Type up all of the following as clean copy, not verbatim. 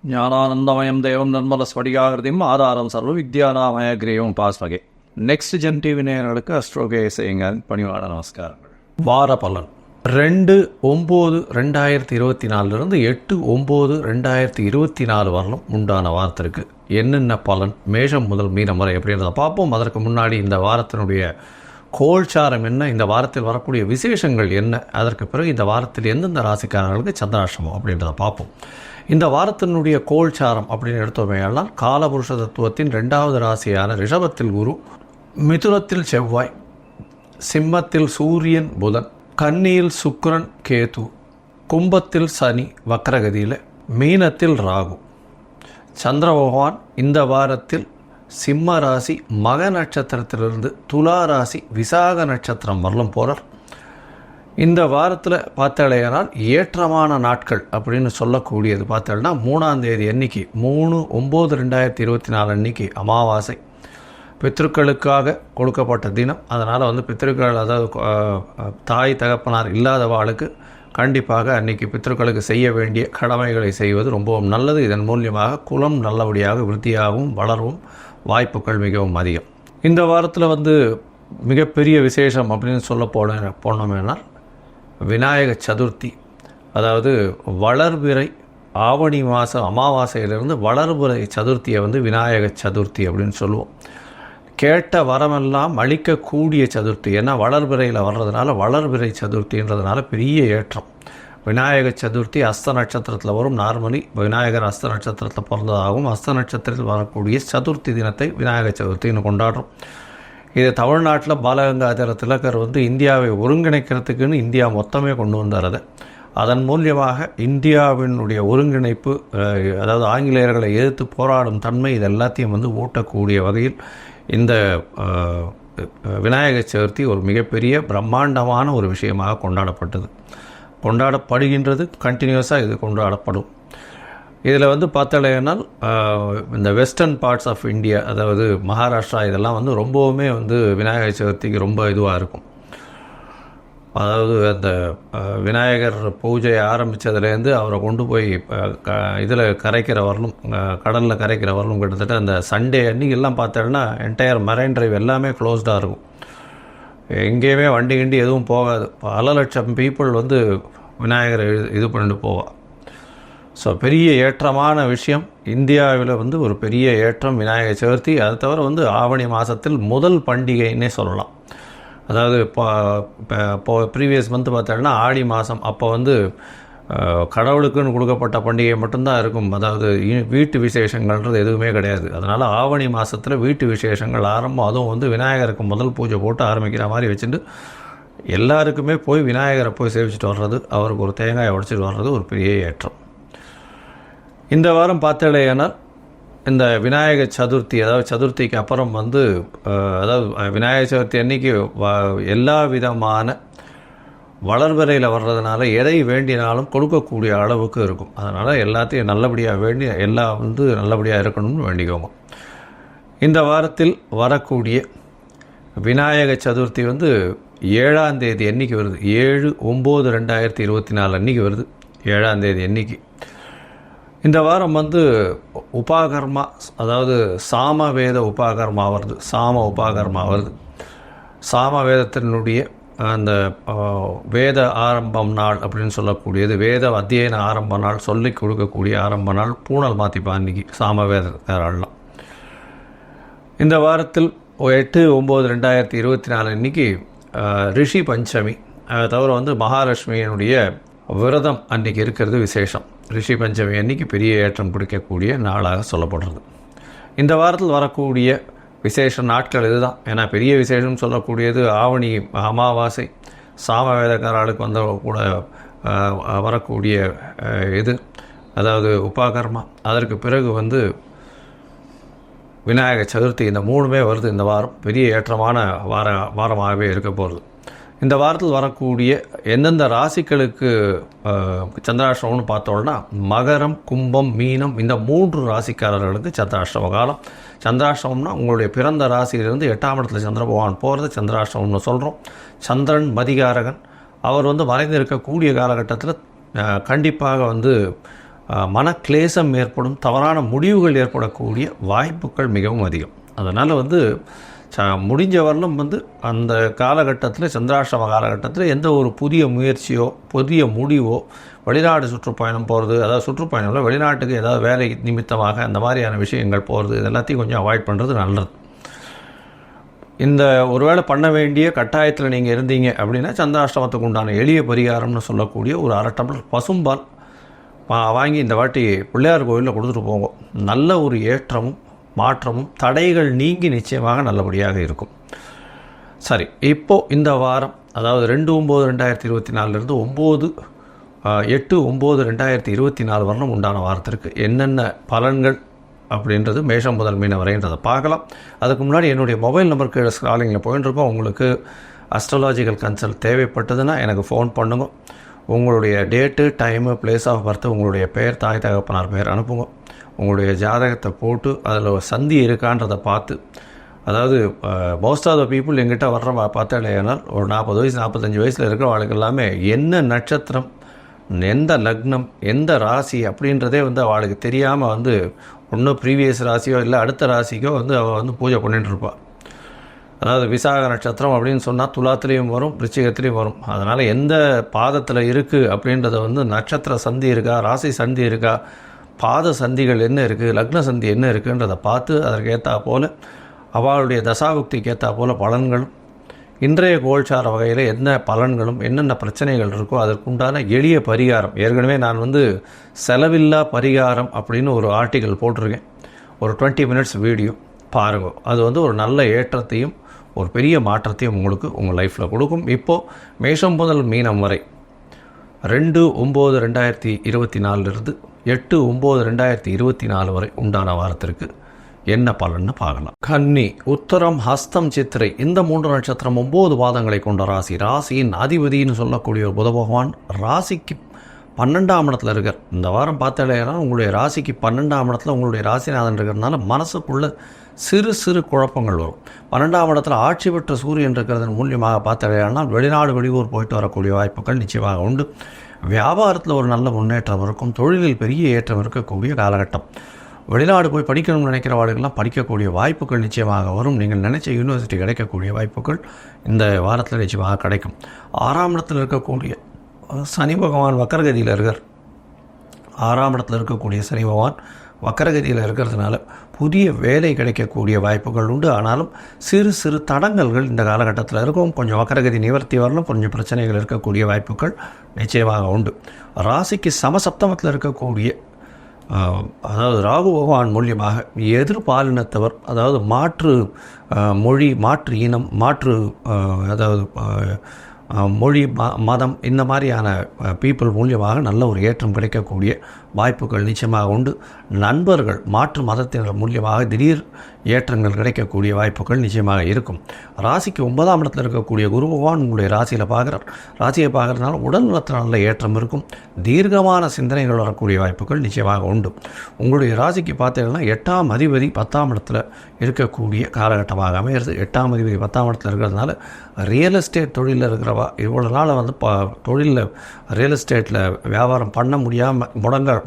ஞானானந்தமயம் தேவம் நர்மல ஸ்படிகாகிருதியும் ஆதாரம் சர்வ வித்யானாமய கிரீவம் பாஸ்வகே. நெக்ஸ்ட் ஜென் டிவி நேயர்களுக்கு அஸ்ட்ரோகே செய்யுங்க பணிவான நமஸ்காரங்கள். வார பலன் 2/9/2024 8/9/2024 வரலும் உண்டான வாரத்திற்கு என்னென்ன பலன் மேஷம் முதல் மீனம் வரை அப்படின்றத பார்ப்போம். அதற்கு முன்னாடி இந்த வாரத்தினுடைய கோல்சாரம் என்ன, இந்த வாரத்தில் வரக்கூடிய விசேஷங்கள் என்ன, அதற்கு பிறகு இந்த வாரத்தில் எந்தெந்த ராசிக்காரர்களுக்கு சந்திராஷ்டமம் அப்படின்றத பார்ப்போம். இந்த வாரத்தினுடைய கோல்சாரம் அப்படின்னு எடுத்தோமையானால் காலபுருஷ தத்துவத்தின் 2வது ராசியான ரிஷபத்தில் குரு, மிதுனத்தில் செவ்வாய், சிம்மத்தில் சூரியன் புதன், கன்னியில் சுக்கிரன் கேது, கும்பத்தில் சனி வக்ரகதியில், மீனத்தில் ராகு. சந்திர பகவான் இந்த வாரத்தில் சிம்ம ராசி மக நட்சத்திரத்திலிருந்து துலா ராசி விசாக நட்சத்திரம் வரலும் போகிறார். இந்த வாரத்தில் பார்த்தாலேனால் ஏற்றமான நாட்கள் அப்படின்னு சொல்லக்கூடியது பார்த்தோம்னா 3ஆம் தேதி அன்னைக்கு 3/9/2024 அன்னைக்கு அமாவாசை, பித்ருக்களுக்காக கொடுக்கப்பட்ட தினம். அதனால் பித்ருக்கள், அதாவது தாய் தகப்பனார் இல்லாதவாளுக்கு கண்டிப்பாக அன்றைக்கி பித்ருக்களுக்கு செய்ய வேண்டிய கடமைகளை செய்வது ரொம்பவும் நல்லது. இதன் மூலியமாக குலம் நல்லபடியாக விருத்தியாகவும் வளரவும் வாய்ப்புகள் மிகவும் அதிகம். இந்த வாரத்தில் மிகப்பெரிய விசேஷம் அப்படின்னு சொல்ல போனோம்னா விநாயக சதுர்த்தி, அதாவது வளர்பிறை ஆவணி மாதம் அமாவாசையிலிருந்து வளர்பிறை சதுர்த்தியை விநாயக சதுர்த்தி அப்படின்னு சொல்லுவோம். கேட்ட வரமெல்லாம் அளிக்கக்கூடிய சதுர்த்தி. ஏன்னா வளர்பிறையில் வர்றதுனால வளர்பிறை சதுர்த்தின்றதுனால பெரிய ஏற்றம். விநாயக சதுர்த்தி அஸ்த நட்சத்திரத்தில் வரும். நார்மலி விநாயகர் அஸ்த நட்சத்திரத்தில் பிறந்ததாகவும் அஸ்த நட்சத்திரத்தில் வரக்கூடிய சதுர்த்தி தினத்தை விநாயக சதுர்த்தின்னு கொண்டாடுறோம். இது தமிழ்நாட்டில் பாலகங்காதர திலகர் இந்தியாவை ஒருங்கிணைக்கிறதுக்குன்னு இந்தியா மொத்தமே கொண்டு வந்தார். அதன் மூலியமாக இந்தியாவினுடைய ஒருங்கிணைப்பு, அதாவது ஆங்கிலேயர்களை எதிர்த்து போராடும் தன்மை, இது எல்லாத்தையும் ஊட்டக்கூடிய வகையில் இந்த விநாயக சதுர்த்தி ஒரு மிகப்பெரிய பிரம்மாண்டமான ஒரு விஷயமாக கொண்டாடப்படுகின்றது. கண்டினியூஸாக இது கொண்டாடப்படும். இதில் பார்த்தாலேனால் இந்த வெஸ்டர்ன் பார்ட்ஸ் ஆஃப் இந்தியா, அதாவது மகாராஷ்டிரா, இதெல்லாம் ரொம்பவுமே விநாயகர் சதுர்த்திக்கு ரொம்ப இதுவாக இருக்கும். அதாவது அந்த விநாயகர் பூஜையை ஆரம்பித்ததுலேருந்து அவரை கொண்டு போய் இதில் கரைக்கிற வரலும், கடலில் கரைக்கிற வரலும் கிட்டத்தட்ட அந்த சண்டே அன்றைக்கெல்லாம் பார்த்தோன்னா என்டையர் மரைன் டிரைவ் எல்லாமே க்ளோஸ்டாக இருக்கும். எங்கேயுமே வண்டி கிண்டி எதுவும் போகாது. பல லட்சம் பீப்புள் விநாயகரை இது பண்ணிட்டு போவாள். ஸோ பெரிய ஏற்றமான விஷயம். இந்தியாவில் ஒரு பெரிய ஏற்றம் விநாயகர் சதுர்த்தி. அதை தவிர ஆவணி மாதத்தில் முதல் பண்டிகைன்னே சொல்லலாம். அதாவது இப்போ ப்ரீவியஸ் மந்த் பார்த்தோம்னா ஆடி மாதம், அப்போ கடவுளுக்குன்னு கொடுக்கப்பட்ட பண்டிகை மட்டும்தான் இருக்கும். அதாவது வீட்டு விசேஷங்கள்ன்றது எதுவுமே கிடையாது. அதனால் ஆவணி மாதத்தில் வீட்டு விசேஷங்கள் ஆரம்பம். அதுவும் விநாயகருக்கு முதல் பூஜை போட்டு ஆரம்பிக்கிற மாதிரி வச்சுட்டு எல்லாருக்குமே போய் விநாயகரை போய் சேவிச்சுட்டு வர்றது, அவருக்கு ஒரு தேங்காயை உடைச்சிட்டு வர்றது ஒரு பெரிய ஏற்றம். இந்த வாரம் பார்த்தேனால் இந்த விநாயகர் சதுர்த்தி, அதாவது சதுர்த்திக்கு அப்புறம் அதாவது விநாயகர் சதுர்த்தி அன்னைக்கு எல்லா விதமான வளர்வரையில் வர்றதுனால எதை வேண்டினாலும் கொடுக்கக்கூடிய அளவுக்கு இருக்கும். அதனால் எல்லாத்தையும் நல்லபடியாக வேண்டி எல்லாம் நல்லபடியாக இருக்கணும்னு வேண்டிக்கோங்க. இந்த வாரத்தில் வரக்கூடிய விநாயகர் சதுர்த்தி 7ஆம் தேதி அன்றைக்கி வருது. 7/9/2024 அன்றைக்கி வருது. 7ஆம் தேதி அன்றைக்கி. இந்த வாரம் உபாகர்மா, அதாவது சாமவேத உபாகர்மா வருது. உபாகர்மா வருது. சாமவேதத்தினுடைய அந்த வேத ஆரம்பம் நாள் அப்படின்னு சொல்லக்கூடியது, வேத அத்தியன ஆரம்ப நாள், சொல்லிக் கொடுக்கக்கூடிய ஆரம்ப நாள். பூனல் மாற்றிப்பா அன்றைக்கி சாமவேதக்காரெல்லாம். இந்த வாரத்தில் 8/9/2024 அன்றைக்கி ரிஷி பஞ்சமி. அதை தவிர மகாலட்சுமியினுடைய விரதம் அன்றைக்கி இருக்கிறது விசேஷம். ரிஷி பஞ்சமி அன்றைக்கி பெரிய ஏற்றம் பிடிக்கக்கூடிய நாளாக சொல்லப்படுறது. இந்த வாரத்தில் வரக்கூடிய விசேஷ நாட்கள் இதுதான். ஏன்னா பெரிய விசேஷம் சொல்லக்கூடியது ஆவணி அமாவாசை, சாமவேதக்காரர்களுக்கு கூட வரக்கூடிய இது, அதாவது உபாகர்மா. அதற்கு பிறகு விநாயகர் சதுர்த்தி. இந்த 3மே வருது. இந்த வாரம் பெரிய ஏற்றமான வாரமாகவே இருக்க போகிறது. இந்த வாரத்தில் வரக்கூடிய எந்தெந்த ராசிகளுக்கு சந்திராஷ்டமம்னு பார்த்தோம்னா மகரம், கும்பம், மீனம், இந்த 3 ராசிக்காரர்களுக்கு சந்திராஷ்டம காலம். சந்திராஷ்டமம்னா உங்களுடைய பிறந்த ராசியிலிருந்து 8ஆம் இடத்துல சந்திர பகவான் போகிறது சந்திராஷ்டமம்னு சொல்கிறோம். சந்திரன் மதிகாரகன். அவர் மறைந்து இருக்கக்கூடிய காலகட்டத்தில் கண்டிப்பாக மனக்லேசம் ஏற்படும், தவறான முடிவுகள் ஏற்படக்கூடிய வாய்ப்புகள் மிகவும் அதிகம். அதனால் முடிஞ்ச வரலும் அந்த காலகட்டத்தில், சந்திராஷ்டம காலகட்டத்தில் எந்த ஒரு புதிய முயற்சியோ புதிய முடிவோ, வெளிநாடு சுற்றுப்பயணம் போகிறது, அதாவது சுற்றுப்பயணம்ல வெளிநாட்டுக்கு ஏதாவது வேலை நிமித்தமாக அந்த மாதிரியான விஷயங்கள் போகிறது, இது எல்லாத்தையும் கொஞ்சம் அவாய்ட் பண்ணுறது நல்லது. இந்த ஒருவேளை பண்ண வேண்டிய கட்டாயத்தில் நீங்கள் இருந்தீங்க அப்படின்னா சந்திராஷ்டமத்துக்கு உண்டான எளிய பரிகாரம்னு சொல்லக்கூடிய ஒரு 1/2 டம்ளர் பசும்பால் வாங்கி இந்த வாட்டி பிள்ளையார் கோயிலில் கொடுத்துட்டு போங்க. நல்ல ஒரு ஏற்றமும் மாற்றமும் தடைகள் நீங்கி நிச்சயமாக நல்லபடியாக இருக்கும். சரி, இப்போது இந்த வாரம், அதாவது 2/9/2024 8/9/2024 வரணும் உண்டான வாரத்திற்கு என்னென்ன பலன்கள் அப்படின்றது மேஷம் முதல் மீனம் வரைன்றதை பார்க்கலாம். அதுக்கு முன்னாடி என்னுடைய மொபைல் நம்பருக்கு ஸ்க்ராலிங்கில் போயிட்டுருக்கோம். உங்களுக்கு அஸ்ட்ராலாஜிக்கல் கன்சல்ட் தேவைப்பட்டதுன்னா எனக்கு ஃபோன் பண்ணுங்க. உங்களுடைய date, time, place of birth, உங்களுடைய பெயர், தாய் தகப்பனார் பெயர் அனுப்புங்க. உங்களுடைய ஜாதகத்தை போட்டு அதில் சந்தி இருக்கான்றதை பார்த்து, அதாவது மோஸ்ட் ஆஃப் த பீப்புள் எங்கிட்ட வர்ற பார்த்தாலேனால் ஒரு 40 வயசு 45 வயசில் இருக்கிற வாழ்க்கை எல்லாமே என்ன நட்சத்திரம், எந்த லக்னம், எந்த ராசி அப்படின்றதே அவளுக்கு தெரியாமல் ஒன்றும் ப்ரீவியஸ் ராசியோ இல்லை அடுத்த ராசிக்கோ அவள் பூஜை பண்ணிட்டுருப்பாள். அதாவது விசாக நட்சத்திரம் அப்படின்னு சொன்னால் துலாத்துலேயும் வரும், விருச்சிகத்துலேயும் வரும். அதனால் எந்த பாதத்தில் இருக்குது அப்படின்றத நட்சத்திர சந்தி இருக்கா, ராசி சந்தி இருக்கா, பாத சந்திகள் என்ன இருக்குது, லக்ன சந்தி என்ன இருக்குன்றதை பார்த்து அதற்கு ஏற்றா போல் அவளுடைய தசாபுக்திக்கு ஏற்றா போல் பலன்களும், இன்றைய கோல்சார வகையில் என்ன பலன்களும் என்னென்ன பிரச்சனைகள் இருக்கோ அதற்குண்டான எளிய பரிகாரம். ஏற்கனவே நான் செலவில்லா பரிகாரம் அப்படின்னு ஒரு ஆர்டிக்கல் போட்டிருக்கேன், ஒரு 20 மினிட்ஸ் வீடியோ பாருங்க. அது ஒரு நல்ல ஏற்றத்தையும் ஒரு பெரிய மாற்றத்தையும் உங்களுக்கு உங்கள் லைஃப்பில் கொடுக்கும். இப்போது மேஷம் முதல் மீனம் வரை 2/9/2024 8/9/2024 வரை உண்டான வாரத்திற்கு என்ன பலன்னு பார்க்கலாம். கன்னி, உத்தரம், ஹஸ்தம், சித்திரை இந்த 3 நட்சத்திரம் 9 பாதங்களை கொண்ட ராசி. ராசியின் அதிபதினு சொல்லக்கூடிய ஒரு புத பகவான் ராசிக்கு 12ஆம் இடத்துல இருக்கார். இந்த வாரம் பார்த்தாலேனா உங்களுடைய ராசிக்கு 12ஆம் இடத்துல உங்களுடைய ராசிநாதன் இருக்கிறதுனால மனசுக்குள்ள சிறு சிறு குழப்பங்கள் வரும். 12ஆம் இடத்துல ஆட்சி பெற்ற சூரியன் இருக்கிறதன் மூலியமாக பார்த்தாலேனால் வெளிநாடு வெளியூர் போயிட்டு வரக்கூடிய வாய்ப்புகள் நிச்சயமாக உண்டு. வியாபாரத்தில் ஒரு நல்ல முன்னேற்றம் இருக்கும். தொழிலில் பெரிய ஏற்றம் இருக்கக்கூடிய காலகட்டம். வெளிநாடு போய் படிக்கணும்னு நினைக்கிறவாளுக்கெல்லாம் படிக்கக்கூடிய வாய்ப்புகள் நிச்சயமாக வரும். நீங்கள் நினைச்ச யூனிவர்சிட்டி கிடைக்கக்கூடிய வாய்ப்புகள் இந்த வாரத்தில் நிச்சயமாக கிடைக்கும். 6ஆம் இடத்தில் இருக்கக்கூடிய சனி பகவான் வக்கரகதியில் இருக்கார். 6ஆம் இடத்தில் இருக்கக்கூடிய சனி பகவான் வக்கரகதியில் இருக்கிறதுனால புதிய வேலை கிடைக்கக்கூடிய வாய்ப்புகள் உண்டு. ஆனாலும் சிறு சிறு தடங்கல்கள் இந்த காலகட்டத்தில் இருக்கும். கொஞ்சம் வக்கரகதி நிவர்த்தி வரலும், கொஞ்சம் பிரச்சனைகள் இருக்கக்கூடிய வாய்ப்புகள் நிச்சயமாக உண்டு. ராசிக்கு சமசப்தமத்தில் இருக்கக்கூடிய அதாவது ராகு பகவான் மூலியமாக எதிர்பாலினத்தவர், அதாவது மாற்று மொழி, மாற்று இனம், மாற்று அதாவது மொழி, மதம் இந்த மாதிரியான பீப்புள் மூலியமாக நல்ல ஒரு ஏற்றம் கிடைக்கக்கூடிய வாய்ப்புகள் நிச்சயமாக உண்டு. நண்பர்கள் மாற்று மதத்தினர் மூலியமாக திடீர் ஏற்றங்கள் கிடைக்கக்கூடிய வாய்ப்புகள் நிச்சயமாக இருக்கும். ராசிக்கு 9ஆம் இடத்தில் இருக்கக்கூடிய குரு பகவான் உங்களுடைய ராசியில் பார்க்குறார். ராசியை பார்க்குறதுனால உடல் நலத்தில் நல்ல ஏற்றம் இருக்கும். தீர்க்கமான சிந்தனைகள் வரக்கூடிய வாய்ப்புகள் நிச்சயமாக உண்டு. உங்களுடைய ராசிக்கு பார்த்தீங்கன்னா 8ஆம் அதிபதி 10ஆம் இடத்துல இருக்கக்கூடிய காலகட்டமாக அமைகிறது. 8ஆம் அதிபதி 10ஆம் இடத்துல இருக்கிறதுனால ரியல் எஸ்டேட் தொழிலில் இருக்கிறவா இவ்வளோ நாள் தொழிலில் ரியல் எஸ்டேட்டில் வியாபாரம் பண்ண முடியாமல்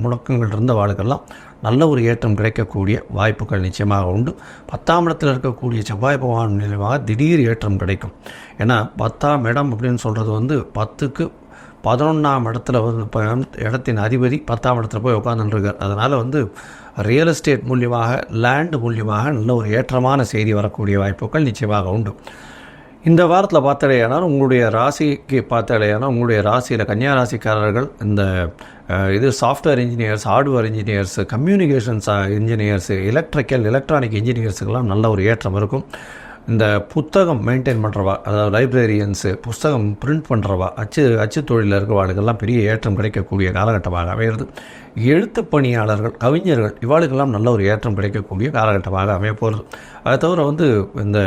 முடக்கங்கள் இருந்த வாழ்க்கெல்லாம் நல்ல ஒரு ஏற்றம் கிடைக்கக்கூடிய வாய்ப்புகள் நிச்சயமாக உண்டு. 10ஆம் இடத்தில் இருக்கக்கூடிய செவ்வாய் பகவான் நிலையாக திடீர் ஏற்றம் கிடைக்கும். ஏன்னா 10ஆம் இடம் அப்படின்னு சொல்கிறது 10க்கு 11ஆம் இடத்துல இடத்தின் அதிபதி 10ஆம் இடத்துல போய் உட்காந்துருக்கார். அதனால் ரியல் எஸ்டேட் மூலியமாக, லேண்டு மூலியமாக நல்ல ஒரு ஏற்றமான செய்தி வரக்கூடிய வாய்ப்புகள் நிச்சயமாக உண்டு. இந்த வாரத்தில் பார்த்தாலேயானால் உங்களுடைய ராசிக்கு பார்த்தாலேயானால் உங்களுடைய ராசியில் கன்னியா ராசிக்காரர்கள் இந்த software engineers, hardware engineers, communications engineers, electronic இன்ஜினியர்ஸுக்கெல்லாம் நல்ல ஒரு ஏற்றம் இருக்கும். இந்த புத்தகம் மெயின்டைன் பண்ணுறவா, அதாவது லைப்ரரியன்ஸு, புத்தகம் பிரிண்ட் பண்ணுறவா, அச்சு தொழிலில் இருக்கிறவாளுக்கெல்லாம் பெரிய ஏற்றம் கிடைக்கக்கூடிய காலகட்டமாக அமைகிறது. எழுத்து பணியாளர்கள், கவிஞர்கள் இவாளுக்கெல்லாம் நல்ல ஒரு ஏற்றம் கிடைக்கக்கூடிய காலகட்டமாக அமைய போகிறது. அதை தவிர இந்த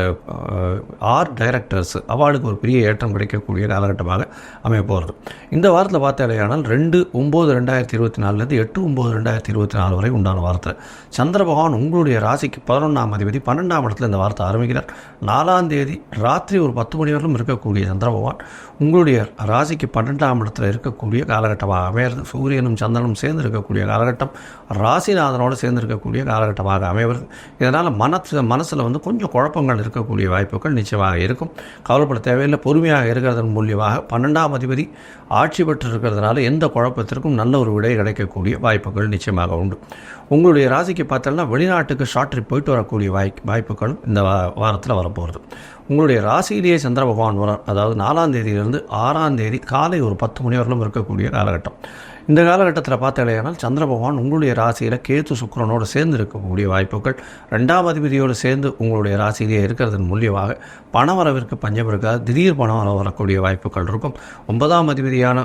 ஆர்ட் டைரக்டர்ஸ் அவளுக்கு ஒரு பெரிய ஏற்றம் கிடைக்கக்கூடிய காலகட்டமாக அமைய போகிறது. இந்த வாரத்தில் பார்த்தாலேயானால் 2/9/2024 8/9/2024 வரை உண்டான வாரத்தில் சந்திர பகவான் உங்களுடைய ராசிக்கு 11ஆம் அதிபதி 12ஆம் இடத்துல இந்த வாரத்தை ஆரம்பிக்கிறார். 4ஆம் தேதி ராத்திரி ஒரு 10 மணி வரலும் இருக்கக்கூடிய சந்திர பகவான் உங்களுடைய ராசிக்கு 12ஆம் இடத்துல இருக்கக்கூடிய காலகட்டமாக அமையிறது. சூரியனும் சந்திரனும் சேர்ந்து இருக்கக்கூடிய காலகட்டம், ராசிநாதனோடு சேர்ந்து இருக்கக்கூடிய காலகட்டமாக அமைவது. இதனால் மனசில் வந்து கொஞ்சம் குழப்பங்கள் இருக்கக்கூடிய வாய்ப்புகள் நிச்சயமாக இருக்கும். கவலைப்பட தேவையில்லை. பொறுமையாக இருக்கிறதன் மூலியமாக 12ஆம் அதிபதி ஆட்சி பெற்று இருக்கிறதுனால எந்த குழப்பத்திற்கும் நல்ல ஒரு விடை கிடைக்கக்கூடிய வாய்ப்புகள் நிச்சயமாக உண்டு. உங்களுடைய ராசிக்கு பார்த்தோம்னா வெளிநாட்டுக்கு ஷார்ட் ட்ரிப் போயிட்டு வரக்கூடிய வாய்ப்புகளும் இந்த வாரத்தில் வரப்போகிறது. உங்களுடைய ராசியிலேயே சந்திர பகவான் வர, அதாவது 4ஆம் தேதியிலிருந்து 6ஆம் தேதி காலை ஒரு 10 மணி வரலும் இருக்கக்கூடிய காலகட்டம். இந்த காலகட்டத்தில் பார்த்தாலேயானால் சந்திர பகவான் உங்களுடைய ராசியில் கேத்து சுக்கிரனோடு சேர்ந்து இருக்கக்கூடிய வாய்ப்புகள், 2ஆம் அதிபதியோடு சேர்ந்து உங்களுடைய ராசியிலே இருக்கிறதன் மூலியமாக பணவரவிற்கு பஞ்சம் இருக்காது. திடீர் பணம் வரக்கூடிய வாய்ப்புகள் இருக்கும். 9ஆம் அதிபதியான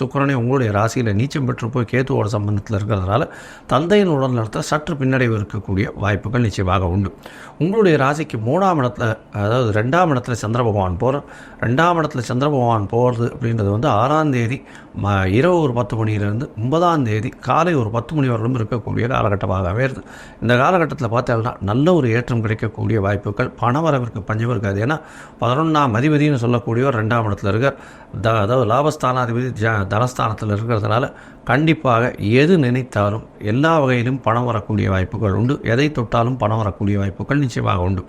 சுக்கிரனை உங்களுடைய ராசியில் நீச்சம் பெற்று போய் கேத்துவோட சம்பந்தத்தில் இருக்கிறதுனால தந்தையின் உடல் நலத்தில் சற்று பின்னடைவு இருக்கக்கூடிய வாய்ப்புகள் நிச்சயமாக உண்டு. உங்களுடைய ராசிக்கு 3ஆம் இடத்துல, அதாவது 2ஆம் இடத்துல சந்திர பகவான் போகிறார். 2ஆம் இடத்துல சந்திர பகவான் போகிறது அப்படின்றது வந்து 6ஆம் தேதி இரவு ஒரு 10 மணியிலிருந்து 9ஆம் தேதி காலை ஒரு 10 மணி வரலும் இருக்கக்கூடிய காலகட்டமாக அமையிறது. இந்த காலகட்டத்தில் பார்த்தோம்னா நல்ல ஒரு ஏற்றம் கிடைக்கக்கூடிய வாய்ப்புகள், பணவரவிற்கு பஞ்சம் இருக்காது. ஏன்னா 11ஆம் அதிபதினு சொல்லக்கூடியவர் 2ஆம் இடத்துல இருக்கார். அதாவது லாபஸ்தானாதிபதி தனஸ்தானத்தில் இருக்கிறதுனால கண்டிப்பாக எது நினைத்தாலும் எல்லா வகையிலும் பணம் வரக்கூடிய வாய்ப்புகள் உண்டு. எதை தொட்டாலும் பணம் வரக்கூடிய வாய்ப்புகள் நிச்சயமாக உண்டு.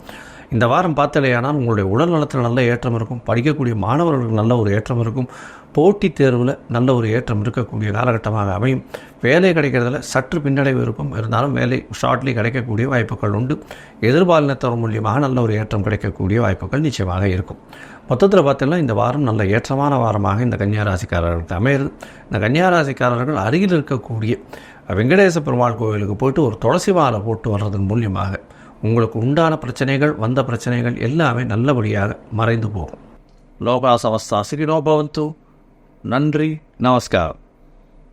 இந்த வாரம் பார்த்தலையானால் உங்களுடைய உடல் நலத்தில் நல்ல ஏற்றம் இருக்கும். படிக்கக்கூடிய மாணவர்களுக்கு நல்ல ஒரு ஏற்றம் இருக்கும். போட்டித் தேர்வில் நல்ல ஒரு ஏற்றம் இருக்கக்கூடிய காலகட்டமாக அமையும். வேலை கிடைக்கிறதுல சற்று பின்னடைவு இருக்கும். இருந்தாலும் வேலை ஷார்ட்லி கிடைக்கக்கூடிய வாய்ப்புகள் உண்டு. எதிர்பாலினத்தவர் மூலியமாக நல்ல ஒரு ஏற்றம் கிடைக்கக்கூடிய வாய்ப்புகள் நிச்சயமாக இருக்கும். மொத்தத்தில் பார்த்தீங்கன்னா இந்த வாரம் நல்ல ஏற்றமான வாரமாக இந்த கன்னியாராசிக்காரர்களுக்கு அமையிறது. இந்த கன்னியாராசிக்காரர்கள் அருகில் இருக்கக்கூடிய வெங்கடேச பெருமாள் கோவிலுக்கு போயிட்டு ஒரு துளசி மாலை போட்டு வர்றதன் மூலியமாக உங்களுக்கு உண்டான பிரச்சனைகள், வந்த பிரச்சனைகள் எல்லாமே நல்லபடியாக மறைந்து போகும். லோகா சமஸ்தா சிறினோ பவந்து. நன்றி, நமஸ்காரம்.